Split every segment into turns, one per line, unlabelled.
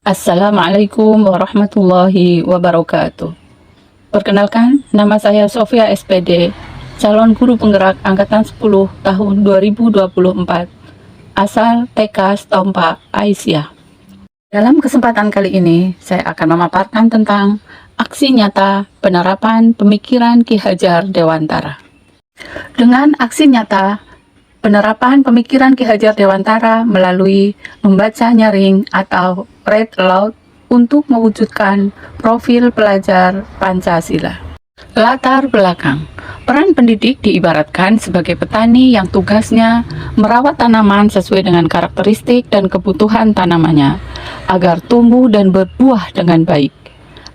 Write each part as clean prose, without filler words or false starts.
Assalamualaikum warahmatullahi wabarakatuh. Perkenalkan, nama saya Sofia SPD, calon guru penggerak Angkatan 10 tahun 2024, asal TK Setompa, Aisyah. Dalam kesempatan kali ini, saya akan memaparkan tentang aksi nyata penerapan pemikiran Ki Hajar Dewantara. Dengan aksi nyata penerapan pemikiran Ki Hajar Dewantara melalui membaca nyaring atau read aloud untuk mewujudkan profil pelajar Pancasila. Latar belakang. Peran pendidik diibaratkan sebagai petani yang tugasnya merawat tanaman sesuai dengan karakteristik dan kebutuhan tanamannya agar tumbuh dan berbuah dengan baik.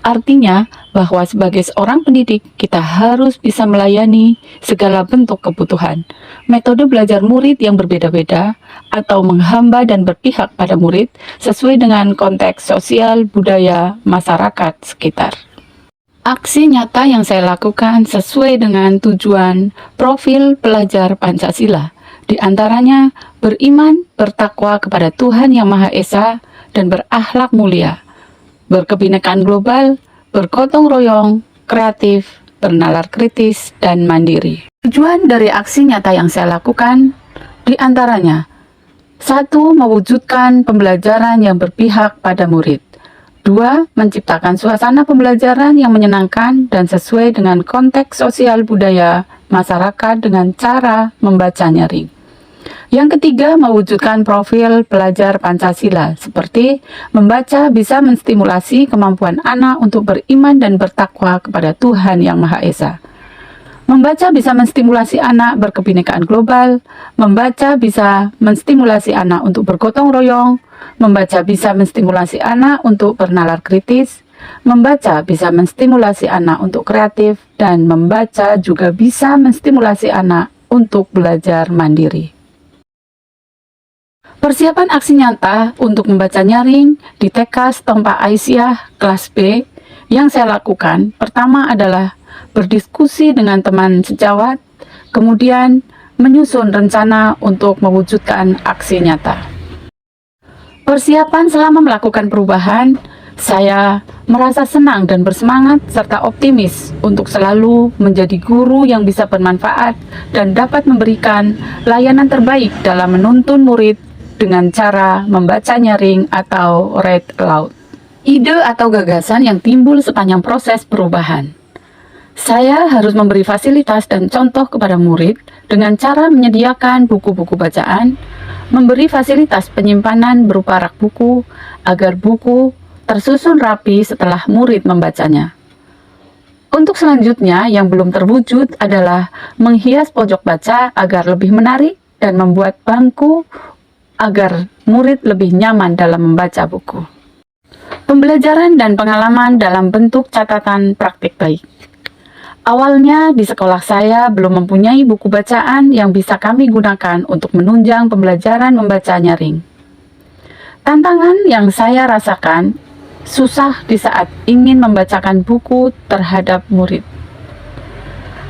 Artinya bahwa sebagai seorang pendidik, kita harus bisa melayani segala bentuk kebutuhan, metode belajar murid yang berbeda-beda, atau menghamba dan berpihak pada murid sesuai dengan konteks sosial budaya masyarakat sekitar. Aksi nyata yang saya lakukan sesuai dengan tujuan profil pelajar Pancasila, di antaranya beriman, bertakwa kepada Tuhan Yang Maha Esa, dan berakhlak mulia, berkebinekaan global, bergotong royong, kreatif, bernalar kritis, dan mandiri. Tujuan dari aksi nyata yang saya lakukan di antaranya: 1. Mewujudkan pembelajaran yang berpihak pada murid. 2. Menciptakan suasana pembelajaran yang menyenangkan dan sesuai dengan konteks sosial budaya masyarakat dengan cara membaca nyaring. Yang ketiga, mewujudkan profil pelajar Pancasila, seperti membaca bisa menstimulasi kemampuan anak untuk beriman dan bertakwa kepada Tuhan Yang Maha Esa. Membaca bisa menstimulasi anak berkebinekaan global, membaca bisa menstimulasi anak untuk bergotong royong, membaca bisa menstimulasi anak untuk bernalar kritis, membaca bisa menstimulasi anak untuk kreatif, dan membaca juga bisa menstimulasi anak untuk belajar mandiri. Persiapan aksi nyata untuk membaca nyaring di TK Setompa Aisyah kelas B yang saya lakukan pertama adalah berdiskusi dengan teman sejawat, kemudian menyusun rencana untuk mewujudkan aksi nyata. Persiapan selama melakukan perubahan, saya merasa senang dan bersemangat serta optimis untuk selalu menjadi guru yang bisa bermanfaat dan dapat memberikan layanan terbaik dalam menuntun murid dengan cara membaca nyaring atau read aloud. Ide atau gagasan yang timbul sepanjang proses perubahan. Saya harus memberi fasilitas dan contoh kepada murid dengan cara menyediakan buku-buku bacaan, memberi fasilitas penyimpanan berupa rak buku, agar buku tersusun rapi setelah murid membacanya. Untuk selanjutnya yang belum terwujud adalah menghias pojok baca agar lebih menarik dan membuat bangku agar murid lebih nyaman dalam membaca buku. Pembelajaran dan pengalaman dalam bentuk catatan praktik baik. Awalnya di sekolah saya belum mempunyai buku bacaan yang bisa kami gunakan untuk menunjang pembelajaran membaca nyaring. Tantangan yang saya rasakan susah di saat ingin membacakan buku terhadap murid.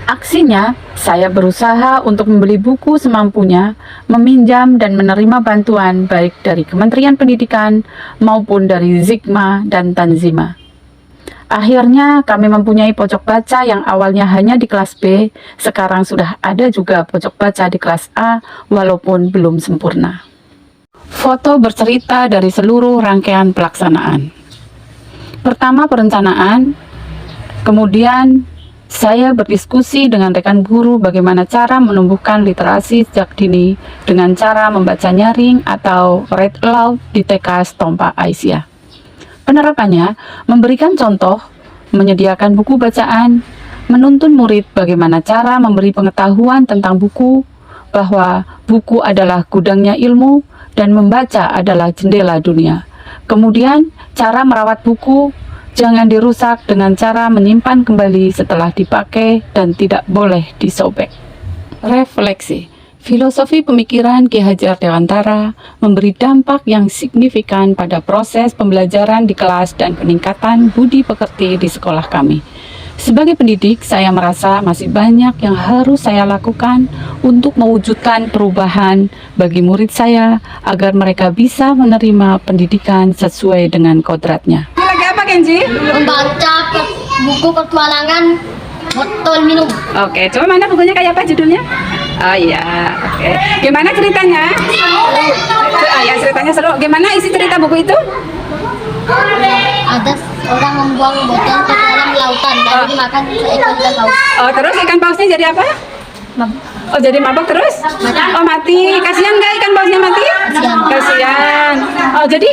Aksinya, saya berusaha untuk membeli buku semampunya, meminjam dan menerima bantuan baik dari Kementerian Pendidikan maupun dari Zikma dan Tanzima. Akhirnya kami mempunyai pojok baca yang awalnya hanya di kelas B, sekarang sudah ada juga pojok baca di kelas A walaupun belum sempurna. Foto bercerita dari seluruh rangkaian pelaksanaan. Pertama perencanaan, kemudian saya berdiskusi dengan rekan guru bagaimana cara menumbuhkan literasi sejak dini dengan cara membaca nyaring atau read aloud di TK Setompa Aisyah. Penerapannya, memberikan contoh, menyediakan buku bacaan, menuntun murid bagaimana cara memberi pengetahuan tentang buku, bahwa buku adalah gudangnya ilmu dan membaca adalah jendela dunia. Kemudian, cara merawat buku, jangan dirusak dengan cara menyimpan kembali setelah dipakai dan tidak boleh disobek. Refleksi. Filosofi pemikiran Ki Hajar Dewantara memberi dampak yang signifikan pada proses pembelajaran di kelas dan peningkatan budi pekerti di sekolah kami. Sebagai pendidik, saya merasa masih banyak yang harus saya lakukan untuk mewujudkan perubahan bagi murid saya agar mereka bisa menerima pendidikan sesuai dengan kodratnya.
Ini lagi apa Kenji?
Membaca buku petualangan botol minum.
Oke, coba mana bukunya kayak apa judulnya? Oh iya, oke. Gimana ceritanya? Ya ceritanya seru. Gimana isi cerita buku itu?
Ada orang membuang botol ke dalam lautan lalu dimakan seekor ikan paus.
Oh, terus ikan pausnya jadi apa? Oh, jadi mabok terus? Oh, mati. Kasihan nggak ikan pausnya mati? Kasihan. Oh, jadi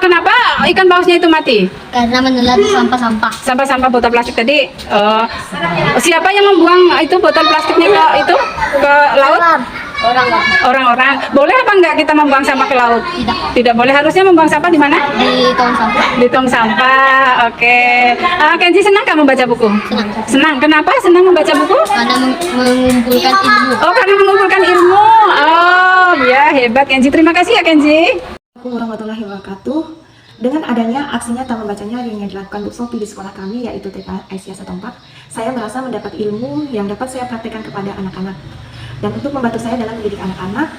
kenapa ikan pausnya itu mati?
Karena menelan sampah-sampah.
Sampah-sampah botol plastik tadi. Siapa yang membuang itu botol plastiknya ke laut? Orang-orang. Boleh apa enggak kita membuang sampah ke laut?
Tidak.
Tidak boleh. Harusnya membuang sampah di mana?
Di tong sampah.
Di tong sampah. Oke. Kenzi, senang kamu baca buku?
Senang.
Senang. Kenapa senang membaca buku?
Karena mengumpulkan ilmu.
Oh, karena mengumpulkan ilmu. Oh, ya hebat Kenzi. Terima kasih ya Kenzi.
Assalamualaikum warahmatullahi wabarakatuh. Dengan adanya aksinya taman bacanya yang dilakukan Bu Sophie di sekolah kami, yaitu TK Aisyah Setempat, saya merasa mendapat ilmu yang dapat saya praktekkan kepada anak-anak. Dan untuk membantu saya dalam mendidik anak-anak,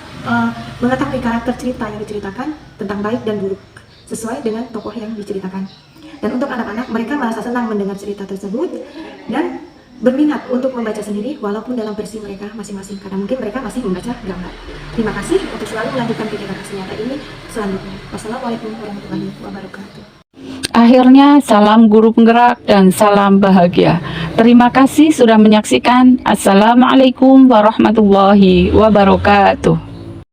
mengetahui karakter cerita yang diceritakan tentang baik dan buruk, sesuai dengan tokoh yang diceritakan. Dan untuk anak-anak, mereka merasa senang mendengar cerita tersebut, dan berminat untuk membaca sendiri walaupun dalam versi mereka masing-masing, karena mungkin mereka masih membaca gambar. Terima kasih untuk selalu melanjutkan kegiatan aksi nyata ini selanjutnya. Wassalamualaikum warahmatullahi wabarakatuh.
Akhirnya, salam guru penggerak dan salam bahagia. Terima kasih sudah menyaksikan. Assalamualaikum warahmatullahi wabarakatuh.